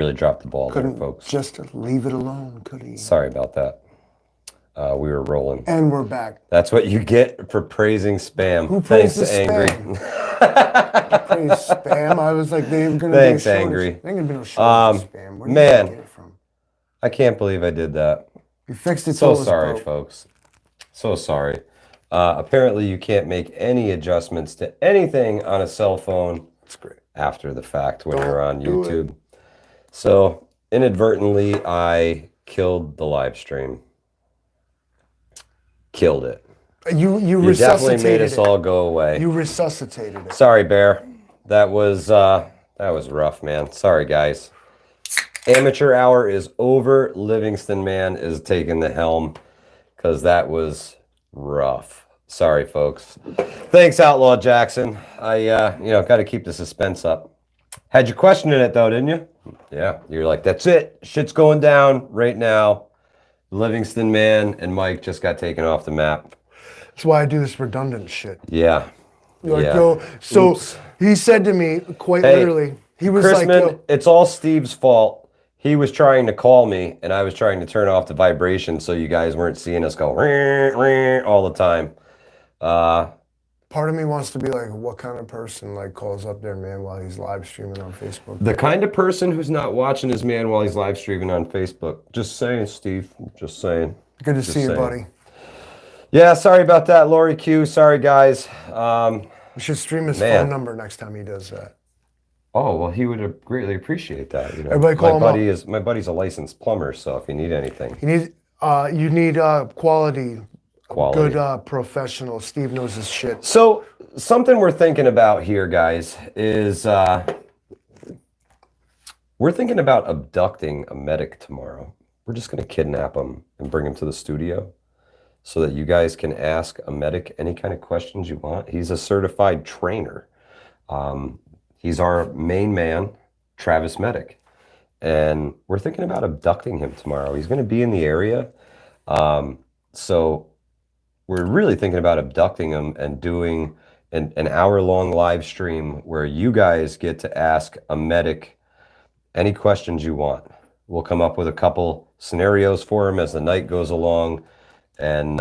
really dropped the ball there, Couldn't folks. just leave it alone, could he? Sorry about that. We were rolling. And we're back. That's what you get for praising spam. Who praised Thanks, the Angry. Praise spam. I was like, they were going to Thanks, do a Angry. They ain't going to be no shortage of spam. Where did Man. you get it from? I can't believe I did that. You fixed it. So sorry, folks. So sorry. Apparently, you can't make any adjustments to anything on a cell phone. That's great. After the fact when you're on YouTube. So inadvertently, I killed the live stream. Killed it. You definitely made us all go away. You resuscitated it. Sorry, Bear. That was rough, man. Sorry, guys. Amateur hour is over. Livingston Man is taking the helm because that was rough. Sorry, folks. Thanks, Outlaw Jackson. I got to keep the suspense up. Had you questioning it though, didn't you? Yeah. You're like, that's it. Shit's going down right now. Livingston Man and Mike just got taken off the map. That's why I do this redundant shit. Yeah. You're like, yo. So he said to me, quite literally, he was like, yo, it's all Steve's fault. He was trying to call me, and I was trying to turn off the vibration so you guys weren't seeing us go all the time. Part of me wants to be like, what kind of person like calls up their man while he's live streaming on Facebook? The kind of person who's not watching his man while he's live streaming on Facebook. Just saying, Steve. Just saying. Good to see you, buddy. Yeah, sorry about that, Lori Q. Sorry, guys. We should stream his phone number next time he does that. Oh, well, he would greatly appreciate that. You know, everybody call him up. My buddy's a licensed plumber, so if you need anything. You need quality. Quality. Good professional. Steve knows his shit. So something we're thinking about here, guys, is we're thinking about abducting a medic tomorrow. We're just going to kidnap him and bring him to the studio so that you guys can ask a medic any kind of questions you want. He's a certified trainer. He's our main man, Travis Medic. And we're thinking about abducting him tomorrow. He's going to be in the area. So we're really thinking about abducting him and doing an hour-long live stream where you guys get to ask a medic any questions you want. We'll come up with a couple scenarios for him as the night goes along, and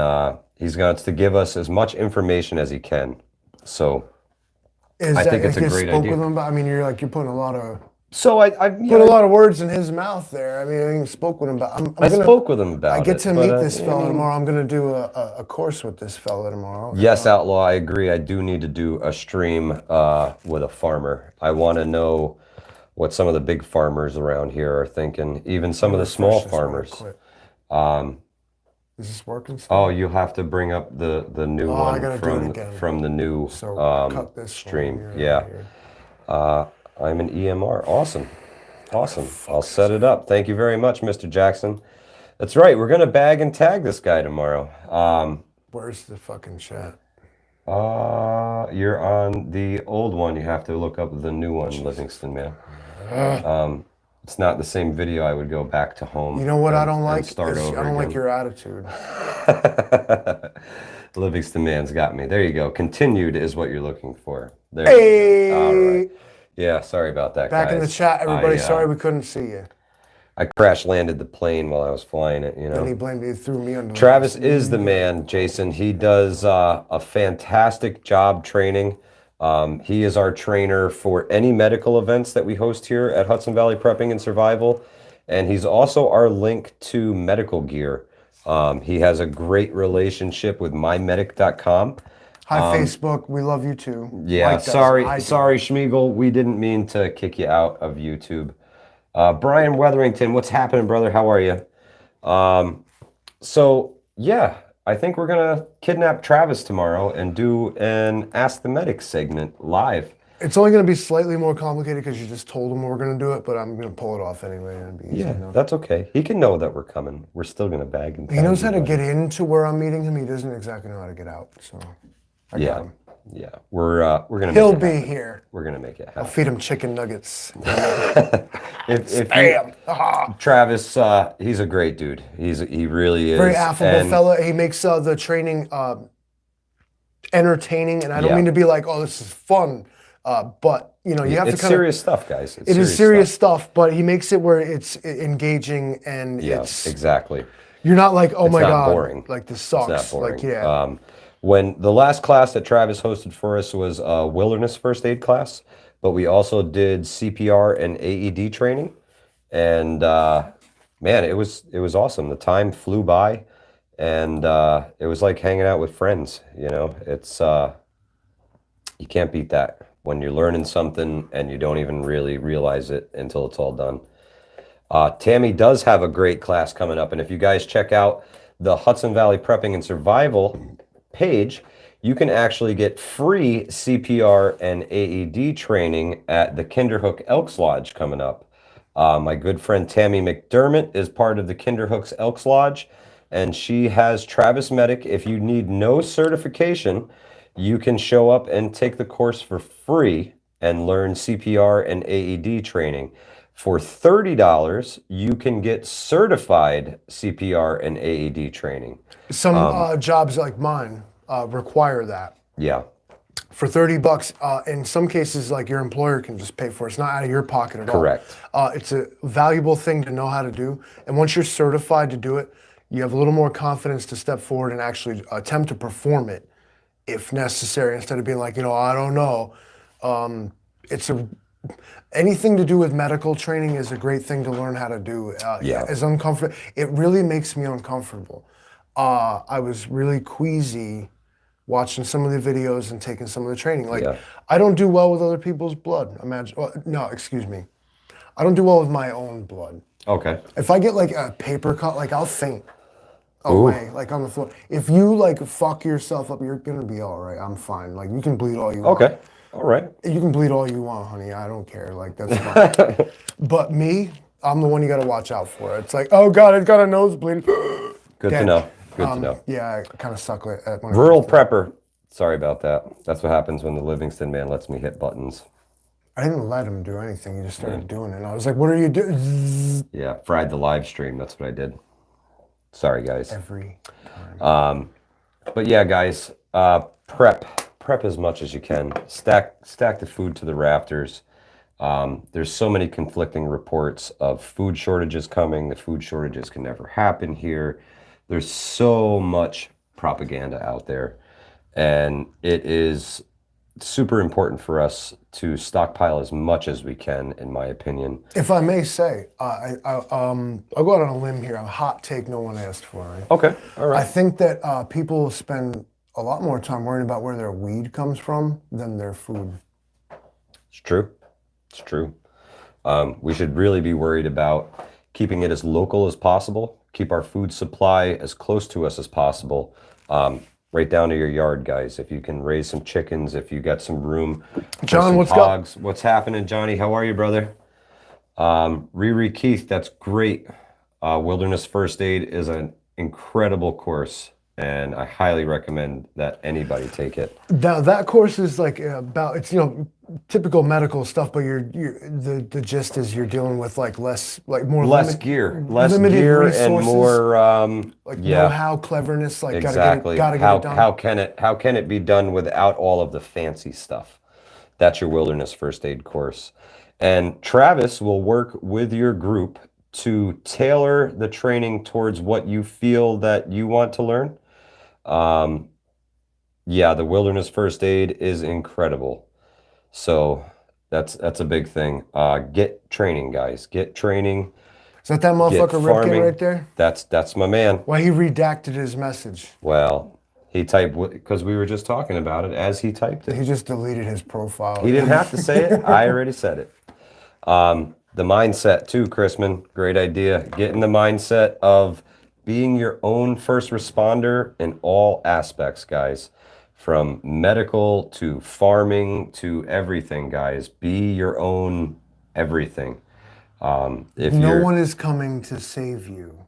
he's going to give us as much information as he can. So I think it's a great idea. With him, I mean, you're putting a lot of... So I put a lot of words in his mouth there. I mean, I spoke with him about. I spoke with him about it. I get to meet this fella tomorrow. I'm going to do a course with this fella tomorrow. Yes, Outlaw, I agree. I do need to do a stream with a farmer. I want to know what some of the big farmers around here are thinking. Even some of the small farmers. Is this working? Oh, you'll have to bring up the new one from the new cut this stream. Yeah. I'm an EMR. Awesome. I'll set it up. Thank you very much, Mr. Jackson. That's right. We're going to bag and tag this guy tomorrow. Where's the fucking chat? You're on the old one. You have to look up the new one, Livingston Man. It's not the same video. I would go back to home. You know what I don't like? I don't like your attitude. Livingston Man's got me. There you go. Continued is what you're looking for. There. Hey! All right. Yeah, sorry about that, Back guys. in the chat, everybody. Sorry we couldn't see you. I crash landed the plane while I was flying it, you know. And he blamed me, threw me under. Travis is the man, Jason. He does a fantastic job training. He is our trainer for any medical events that we host here at Hudson Valley Prepping and Survival. And he's also our link to medical gear. He has a great relationship with mymedic.com. Hi, Facebook. We love you too. Yeah, sorry, Schmiegel. We didn't mean to kick you out of YouTube. Brian Weatherington, what's happening, brother? How are you? So, yeah, I think we're going to kidnap Travis tomorrow and do an Ask the Medic segment live. It's only going to be slightly more complicated because you just told him we're going to do it, but I'm going to pull it off anyway. And be easy enough. That's okay. He can know that we're coming. We're still going to bag him. He knows how to get into where I'm meeting him. He doesn't exactly know how to get out. So, I got him. Yeah, we're gonna. He'll be here. We're gonna make it happen. I'll feed him chicken nuggets. Travis, he's a great dude. He really is. Very affable fella. He makes the training entertaining, and I don't mean to be like, oh, this is fun. But you know, you have to It's kind of. serious stuff, guys. It's It is serious stuff, but he makes it where it's engaging and Yeah, it's exactly. you're not like, oh It's my not God, boring. like this It's not sucks. Like, boring. yeah. When the last class that Travis hosted for us was a wilderness first aid class, but we also did CPR and AED training, and man, it was awesome. The time flew by, and it was like hanging out with friends. You know, it's you can't beat that when you're learning something and you don't even really realize it until it's all done. Tammy does have a great class coming up, and if you guys check out the Hudson Valley Prepping and Survival page, you can actually get free CPR and AED training at the Kinderhook Elks Lodge coming up. My good friend Tammy McDermott is part of the Kinderhooks Elks Lodge, and she has Travis Medic. If you need no certification, you can show up and take the course for free and learn CPR and AED training. For $30, you can get certified CPR and AED training. Some jobs like mine require that. Yeah, For $30, in some cases, like your employer can just pay for it. It's not out of your pocket at correct. all. It's a valuable thing to know how to do. And once you're certified to do it, you have a little more confidence to step forward and actually attempt to perform it if necessary, instead of being like, you know, I don't know. It's a anything to do with medical training is a great thing to learn how to do. Yeah. As uncomfortable, it really makes me uncomfortable. I was really queasy watching some of the videos and taking some of the training. Like, Yeah. I don't do well with other people's blood. Imagine, well, no, excuse me. I don't do well with my own blood. Okay. If I get like a paper cut, like I'll faint Ooh. away, like on the floor. If you like fuck yourself up, you're gonna be all right. I'm fine. Like you can bleed all you want. Okay. All right. You can bleed all you want, honey. I don't care. Like that's fine. But me, I'm the one you got to watch out for. It's like, oh God, I've got a nosebleed. Good to Dead. know. Good to know. Yeah, I kind of suck at when it Rural comes to that. prepper. Sorry about that. That's what happens when the Livingston man lets me hit buttons. I didn't let him do anything. He just started doing it. And I was like, what are you doing? Yeah, fried the live stream. That's what I did. Sorry, guys. Every time. But yeah, guys, prep as much as you can. Stack the food to the rafters. There's so many conflicting reports of food shortages coming. The food shortages can never happen here. There's so much propaganda out there, and it is super important for us to stockpile as much as we can, in my opinion. If I may say, I'll go out on a limb here. A hot take no one asked for. Right? Okay, all I right. think that people spend a lot more time worrying about where their weed comes from than their food. It's true. It's true. We should really be worried about keeping it as local as possible, keep our food supply as close to us as possible, right down to your yard, guys. If you can raise some chickens, if you got some room for John, some what's hogs. What's happening, Johnny? How are you, brother? Riri Keith, that's great. Wilderness First Aid is an incredible course, and I highly recommend that anybody take it. Now that course is like about it's typical medical stuff, but the gist is you're dealing with like more Less gear, less limited gear, and resources, more like yeah, know-how, cleverness. Like exactly. gotta get it done. How can it be done without all of the fancy stuff? That's your Wilderness First Aid course, and Travis will work with your group to tailor the training towards what you feel that you want to learn. Yeah, the Wilderness First Aid is incredible. So that's a big thing. Get training, guys. Get training. Is that motherfucker Ripken farming. right there? That's my man. Why he redacted his message? Well, he typed because we were just talking about it as he typed it. He just deleted his profile. He didn't have to say it. I already said it. The mindset too, Chrisman. Great idea. Get in the mindset of being your own first responder in all aspects, guys. From medical to farming to everything, guys. Be your own everything. If No one is coming to save you.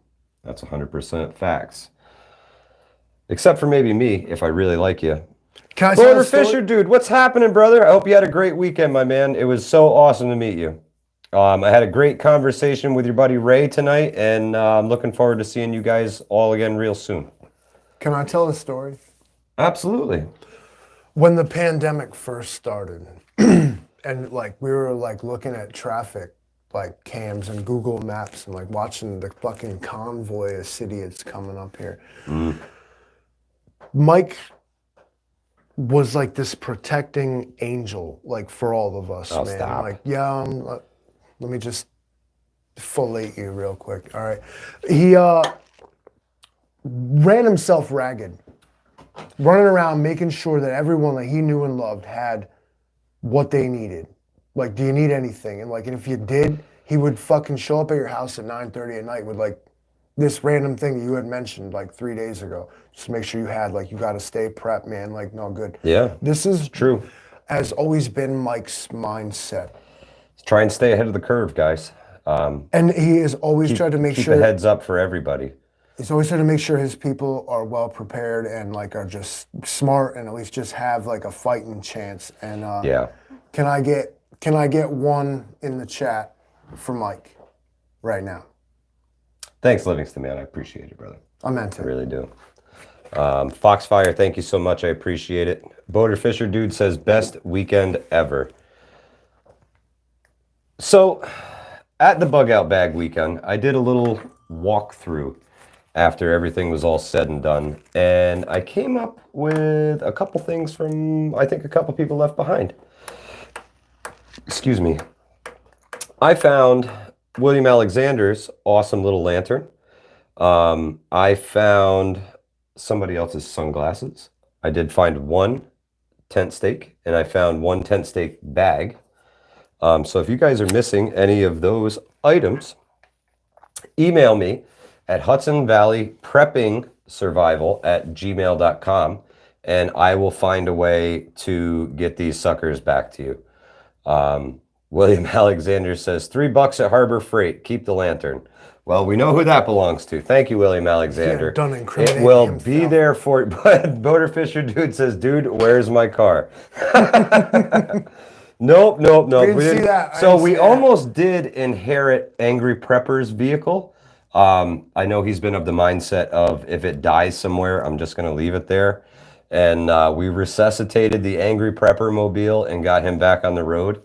That's 100% facts. Except for maybe me, if I really like you. Can I tell Border a story? Fisher, dude, what's happening, brother? I hope you had a great weekend, my man. It was so awesome to meet you. I had a great conversation with your buddy Ray tonight, and I'm looking forward to seeing you guys all again real soon. Can I tell a story? Absolutely. When the pandemic first started, And like we were like looking at traffic like cams and Google Maps and like watching the fucking convoy of city it's coming up here. Mm. Mike was like this protecting angel, like for all of us, Oh, man. stop. Like, yeah, let me just fillate you real quick. All right. He ran himself ragged, running around making sure that everyone that he knew and loved had what they needed. Like, do you need anything? And like, and if you did, he would fucking show up at your house at 9:30 at night with like this random thing that you had mentioned like 3 days ago. Just to make sure you had, like, you got to stay prepped, man. Like, no good. Yeah, This is true. has always been Mike's mindset. Try and stay ahead of the curve, guys. And he has always tried to make Keep sure the heads up for everybody. he's always tried to make sure his people are well prepared and like are just smart and at least just have like a fighting chance. And Yeah. can I get one in the chat for Mike right now? Thanks, Livingston, man. I appreciate it, brother. I meant I it. really do. Foxfire, thank you so much. I appreciate it. Boater Fisher dude says best weekend ever. So at the Bug Out Bag weekend, I did a little walkthrough after everything was all said and done. And I came up with a couple things from, I think, a couple people left behind. Excuse me. I found William Alexander's awesome little lantern. I found somebody else's sunglasses. I did find one tent stake, and I found one tent stake bag. So if you guys are missing any of those items, email me at hudsonvalleypreppingsurvival@gmail.com, and I will find a way to get these suckers back to you. William Alexander says, $3 at Harbor Freight. Keep the lantern. Well, we know who that belongs to. Thank you, William Alexander. Yeah, done incriminating It will himself. be there for it. But Boater Fisher dude says, dude, where's my car? Nope. We didn't see that. I So didn't we see that. almost did inherit Angry Prepper's vehicle. I know he's been of the mindset of if it dies somewhere, I'm just going to leave it there. And we resuscitated the Angry Prepper mobile and got him back on the road.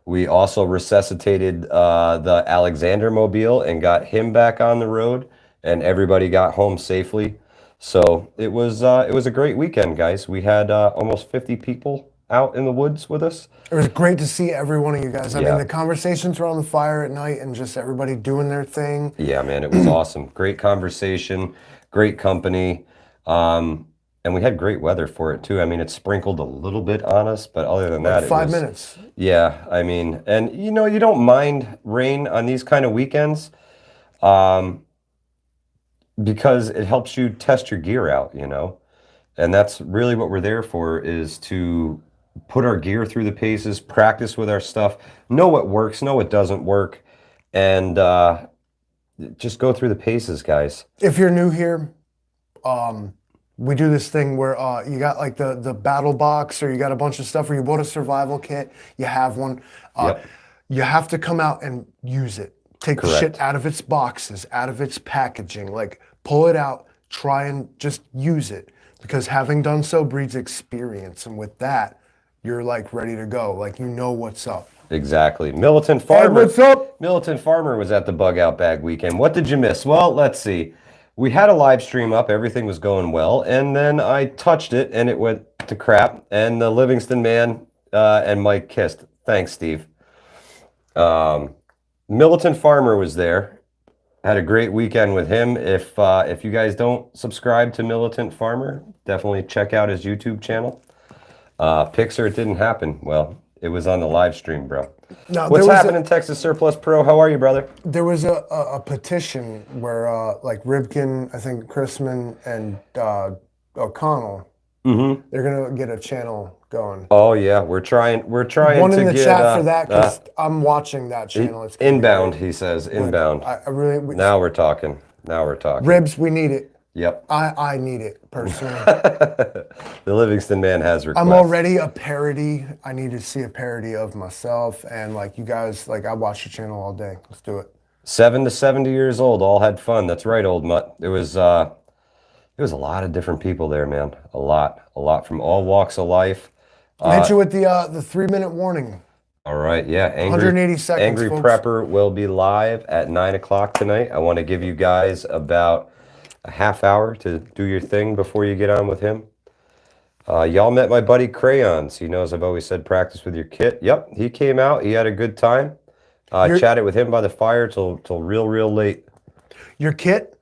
We also resuscitated the Alexander mobile and got him back on the road, and everybody got home safely. So it was a great weekend, guys. We had almost 50 people out in the woods with us. It was great to see every one of you guys. I Yeah. mean, the conversations around the fire at night and just everybody doing their thing. Yeah, man, it was awesome. Great conversation, great company, and we had great weather for it too. I mean, it sprinkled a little bit on us, but other than that, Like it 5 was, minutes. yeah, I mean, and you know, you don't mind rain on these kind of weekends, because it helps you test your gear out, you know, and that's really what we're there for, is to put our gear through the paces, practice with our stuff, know what works, know what doesn't work, and just go through the paces, guys. If you're new here, we do this thing where you got like the battle box, or you got a bunch of stuff, or you bought a survival kit, you have one. Yep. You have to come out and use it. Take the Correct. shit out of its boxes, out of its packaging. Like, pull it out, try and just use it. Because having done so breeds experience. And with that, you're like ready to go. Like, you know what's up. Exactly. Militant Hey, Farmer. what's up? Militant Farmer was at the Bug Out Bag weekend. What did you miss? Well, let's see. We had a live stream up. Everything was going well. And then I touched it and it went to crap. And the Livingston man and Mike kissed. Thanks, Steve. Militant Farmer was there. Had a great weekend with him. If you guys don't subscribe to Militant Farmer, definitely check out his YouTube channel. Pixar, it didn't happen. Well, it was on the live stream, bro. Now, What's happening, Texas Surplus Pro? How are you, brother? There was a petition where like Ribkin, I think Chrisman, and O'Connell, Mm-hmm. they're gonna get a channel going. Oh yeah, we're trying One to in the get chat for that, because I'm watching that channel. It's gonna be inbound. great. He says inbound. I really Now we're talking. Ribs, we need it. Yep. I need it personally. The Livingston man has requests. I'm already a parody. I need to see a parody of myself, and like you guys, like I watch your channel all day. Let's do it. 7 to 70 years old, all had fun. That's right, old mutt. It was a lot of different people there, man. A lot from all walks of life. Hit you with the 3-minute warning. All right, yeah. 180 seconds, Angry folks. Prepper will be live at 9 o'clock tonight. I want to give you guys about a half hour to do your thing before you get on with him. Y'all met my buddy Crayons. He knows I've always said practice with your kit. Yep, he came out. He had a good time. Chatted with him by the fire till real late. Your kit,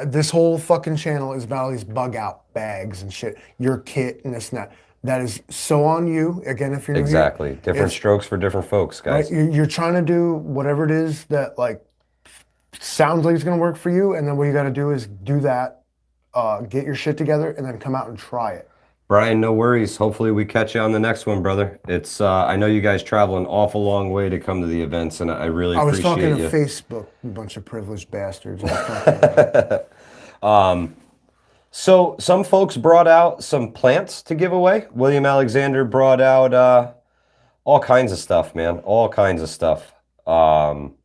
this whole fucking channel is about all these bug out bags and shit. Your kit and this and that. That is so on you. Again, if you're new here, Exactly. Different strokes for different folks, guys. right? You're trying to do whatever it is that like sounds like it's gonna work for you, and then what you got to do is do that. Get your shit together, and then come out and try it. Brian, no worries. Hopefully we catch you on the next one, brother. It's I know you guys travel an awful long way to come to the events, and I really appreciate you. I was talking to Facebook, you bunch of privileged bastards. So some folks brought out some plants to give away. William Alexander brought out all kinds of stuff, man. All kinds of stuff. Michelle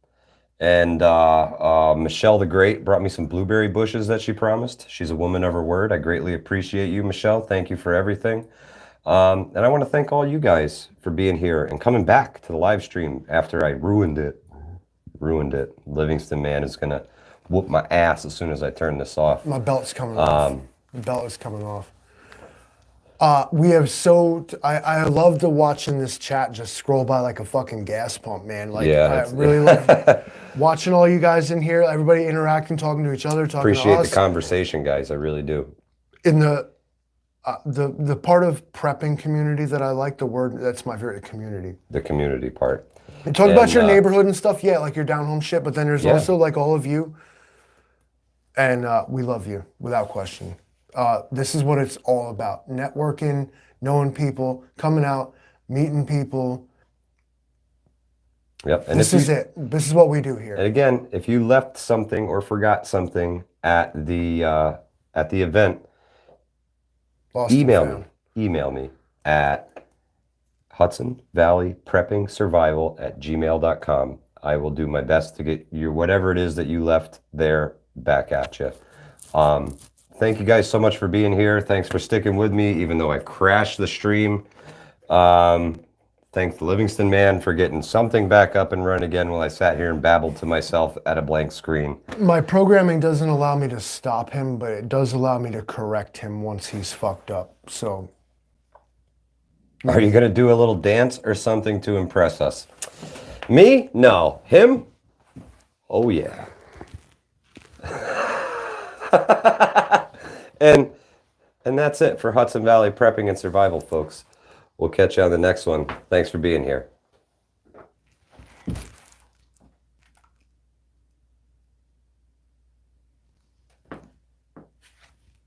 the Great brought me some blueberry bushes that she promised. She's a woman of her word. I greatly appreciate you, Michelle. Thank you for everything. And I want to thank all you guys for being here and coming back to the live stream after I ruined it. Livingston Man is going to whoop my ass as soon as I turn this off. My belt's coming off. The belt is coming off. We have I love to watching this chat just scroll by like a fucking gas pump, man. Like, yeah, I really love watching all you guys in here, everybody interacting, talking to each other, talking Appreciate to us. the conversation, guys. I really do. In the part of prepping community that I like, the word, that's my favorite, community. The community part. And talk about your neighborhood and stuff, yeah, like your down home shit, but then there's also like all of you, and we love you, without question. This is what it's all about. Networking, knowing people, coming out, meeting people. Yep. And this is it. This is what we do here. And again, if you left something or forgot something at the event, email me at hudsonvalleypreppingsurvival@gmail.com. I will do my best to get your whatever it is that you left there back at you. Thank you guys so much for being here. Thanks for sticking with me, even though I crashed the stream. Thanks to Livingston Man for getting something back up and running again while I sat here and babbled to myself at a blank screen. My programming doesn't allow me to stop him, but it does allow me to correct him once he's fucked up. So, are you going to do a little dance or something to impress us? Me? No. Him? Oh, yeah. And that's it for Hudson Valley Prepping and Survival, folks. We'll catch you on the next one. Thanks for being here.